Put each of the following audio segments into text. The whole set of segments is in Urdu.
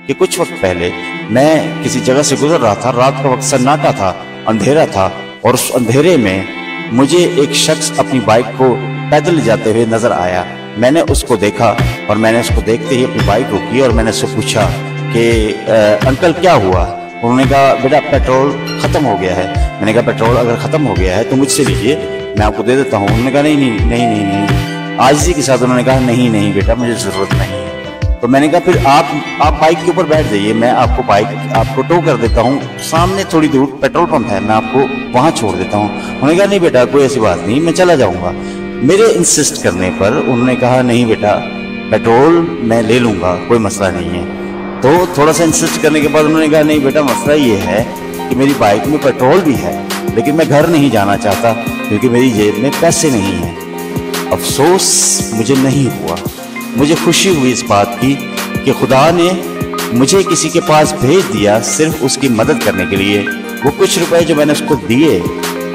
کہ کچھ وقت پہلے میں کسی جگہ سے گزر رہا تھا، رات کا وقت سناٹا تھا، اندھیرا تھا، اور اس اندھیرے میں مجھے ایک شخص اپنی بائک کو پیدل جاتے ہوئے نظر آیا۔ میں نے اس کو دیکھا اور میں نے اس کو دیکھتے ہی اپنی بائک روکی اور میں نے اس سے پوچھا کہ انکل کیا ہوا؟ انہوں نے کہا بیٹا پیٹرول ختم ہو گیا ہے۔ میں نے کہا پیٹرول اگر ختم ہو گیا ہے تو مجھ سے لیجئے، میں آپ کو دے دیتا ہوں۔ انہوں نے کہا نہیں، عاجزی کے ساتھ انہوں نے کہا نہیں بیٹا مجھے ضرورت نہیں ہے۔ تو میں نے کہا پھر آپ بائک کے اوپر بیٹھ جائیے، میں آپ کو بائک آپ کو ٹو کر دیتا ہوں، سامنے تھوڑی دور پیٹرول پمپ ہے، میں آپ کو وہاں چھوڑ دیتا ہوں۔ انہوں نے کہا نہیں بیٹا کوئی ایسی بات نہیں، میں چلا جاؤں گا۔ میرے انسسٹ کرنے پر انہوں نے کہا نہیں بیٹا پیٹرول میں لے لوں گا، کوئی مسئلہ نہیں ہے۔ تو تھوڑا سا انسسٹ کرنے کے بعد انہوں نے کہا نہیں بیٹا مسئلہ یہ ہے کہ میری بائک میں پیٹرول بھی ہے لیکن میں گھر نہیں جانا چاہتا کیونکہ میری جیب میں پیسے نہیں ہیں۔ افسوس مجھے نہیں ہوا، مجھے خوشی ہوئی اس بات کی کہ خدا نے مجھے کسی کے پاس بھیج دیا صرف اس کی مدد کرنے کے لیے۔ وہ کچھ روپے جو میں نے اس کو دیے،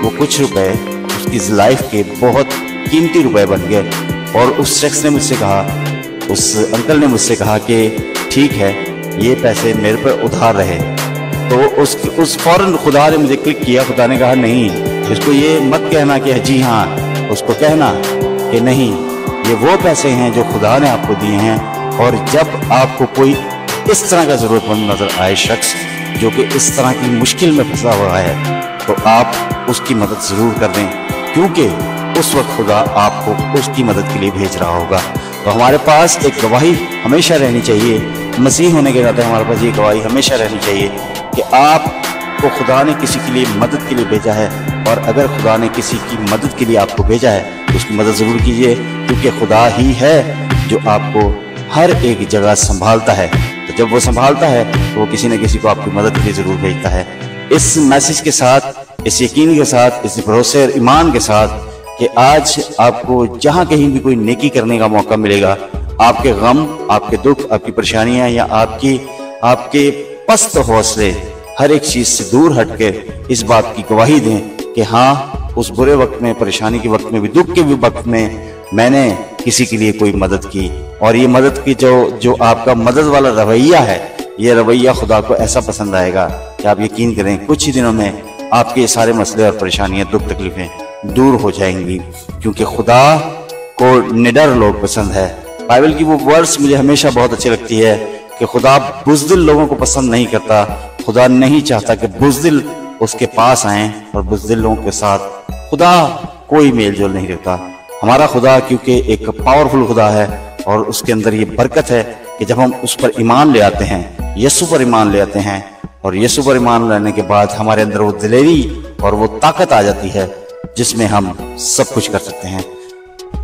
وہ کچھ روپے اس کی لائف کے بہت قیمتی روپے بن گئے۔ اور اس شخص نے مجھ سے کہا، اس انکل نے مجھ سے کہا کہ ٹھیک ہے یہ پیسے میرے پر ادھار رہے۔ تو اس فوراً خدا نے مجھے کلک کیا، خدا نے کہا نہیں اس کو یہ مت کہنا کہ جی ہاں، اس کو کہنا کہ نہیں یہ وہ پیسے ہیں جو خدا نے آپ کو دیے ہیں، اور جب آپ کو کوئی اس طرح کا ضرورت مند نظر آئے شخص جو کہ اس طرح کی مشکل میں پھنسا ہوا ہے تو آپ اس کی مدد ضرور کر دیں، کیونکہ اس وقت خدا آپ کو اس کی مدد کے لیے بھیج رہا ہوگا۔ تو ہمارے پاس ایک گواہی ہمیشہ رہنی چاہیے، مسیح ہونے کے ناطے ہمارے پاس یہ گواہی ہمیشہ رہنی چاہیے کہ آپ کو خدا نے کسی کے لیے مدد کے لیے بھیجا ہے، اور اگر خدا نے کسی کی مدد کے لیے آپ کو بھیجا ہے تو اس کی مدد ضرور کیجیے، کیونکہ خدا ہی ہے جو آپ کو ہر ایک جگہ سنبھالتا ہے۔ تو جب وہ سنبھالتا ہے تو وہ کسی نہ کسی کو آپ کی مدد کے لیے ضرور بھیجتا ہے۔ اس میسج کے ساتھ، اس یقین کے ساتھ، اس بھروسے اور ایمان کے ساتھ کہ آج آپ کو جہاں کہیں بھی کوئی نیکی کرنے کا موقع ملے گا، آپ کے غم، آپ کے دکھ، آپ کی پریشانیاں یا آپ کے پست حوصلے ہر ایک چیز سے دور ہٹ کے اس بات کی گواہی دیں کہ ہاں اس برے وقت میں، پریشانی کے وقت میں بھی، دکھ کے بھی وقت میں نے کسی کے لیے کوئی مدد کی، اور یہ مدد کی جو آپ کا مدد والا رویہ ہے، یہ رویہ خدا کو ایسا پسند آئے گا کہ آپ یقین کریں کچھ ہی دنوں میں آپ کے یہ سارے مسئلے اور پریشانیاں، دکھ تکلیفیں دور ہو جائیں گی، کیونکہ خدا کو نڈر لوگ پسند ہے۔ بائبل کی وہ ورس مجھے ہمیشہ بہت اچھی لگتی ہے کہ خدا بزدل لوگوں کو پسند نہیں کرتا، خدا نہیں چاہتا کہ بزدل اس کے پاس آئیں، اور بزدل لوگوں کے ساتھ خدا کوئی میل جول نہیں رکھتا۔ ہمارا خدا کیونکہ ایک پاورفل خدا ہے، اور اس کے اندر یہ برکت ہے کہ جب ہم اس پر ایمان لے آتے ہیں، یسوع پر ایمان لے آتے ہیں، اور یسوع پر ایمان لانے کے بعد ہمارے اندر وہ دلیری اور وہ طاقت آ جاتی ہے جس میں ہم سب کچھ کر سکتے ہیں۔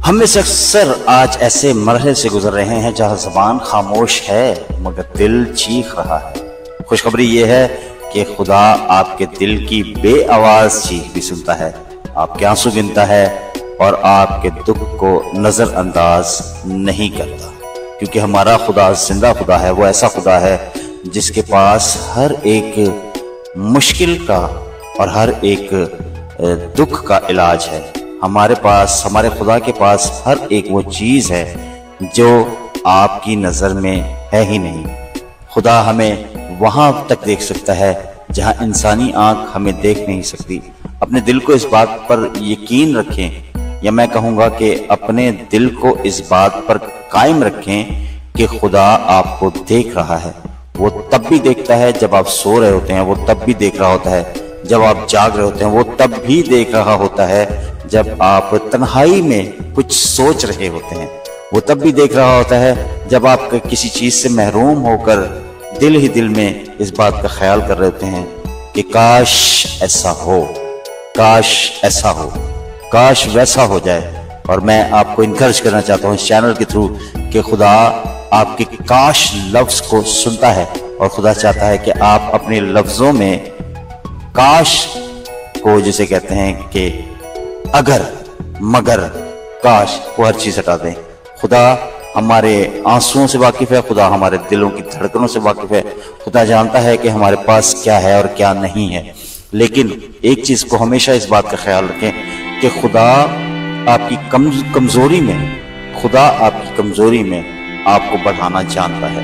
ہم میں سے اکثر آج ایسے مرحلے سے گزر رہے ہیں جہاں زبان خاموش ہے مگر دل چیخ رہا ہے۔ خوشخبری یہ ہے کہ خدا آپ کے دل کی بے آواز چیخ بھی سنتا ہے، آپ کے آنسو گنتا ہے، اور آپ کے دکھ کو نظر انداز نہیں کرتا، کیونکہ ہمارا خدا زندہ خدا ہے۔ وہ ایسا خدا ہے جس کے پاس ہر ایک مشکل کا اور ہر ایک دکھ کا علاج ہے۔ ہمارے خدا کے پاس ہر ایک وہ چیز ہے جو آپ کی نظر میں ہے ہی نہیں۔ خدا ہمیں وہاں تک دیکھ سکتا ہے جہاں انسانی آنکھ ہمیں دیکھ نہیں سکتی۔ اپنے دل کو اس بات پر یقین رکھیں، یا میں کہوں گا کہ اپنے دل کو اس بات پر قائم رکھیں کہ خدا آپ کو دیکھ رہا ہے۔ وہ تب بھی دیکھتا ہے جب آپ سو رہے ہوتے ہیں، وہ تب بھی دیکھ رہا ہوتا ہے جب آپ جاگ رہے ہوتے ہیں، وہ تب بھی دیکھ رہا ہوتا ہے جب آپ تنہائی میں کچھ سوچ رہے ہوتے ہیں، وہ تب بھی دیکھ رہا ہوتا ہے جب آپ کسی چیز سے محروم ہو کر دل ہی دل میں اس بات کا خیال کر رہے ہوتے ہیں کہ کاش ایسا ہو، کاش ایسا ہو، کاش ویسا ہو جائے۔ اور میں آپ کو انکریج کرنا چاہتا ہوں اس چینل کے تھرو کہ خدا آپ کے کاش لفظ کو سنتا ہے، اور خدا چاہتا ہے کہ آپ اپنے لفظوں میں کاش کو، جسے کہتے ہیں کہ اگر، مگر، کاش، وہ ہر چیز ہٹا دیں۔ خدا ہمارے آنسوؤں سے واقف ہے، خدا ہمارے دلوں کی دھڑکنوں سے واقف ہے، خدا جانتا ہے کہ ہمارے پاس کیا ہے اور کیا نہیں ہے۔ لیکن ایک چیز کو ہمیشہ اس بات کا خیال رکھیں کہ خدا آپ کی کمزوری میں آپ کو بڑھانا جانتا ہے۔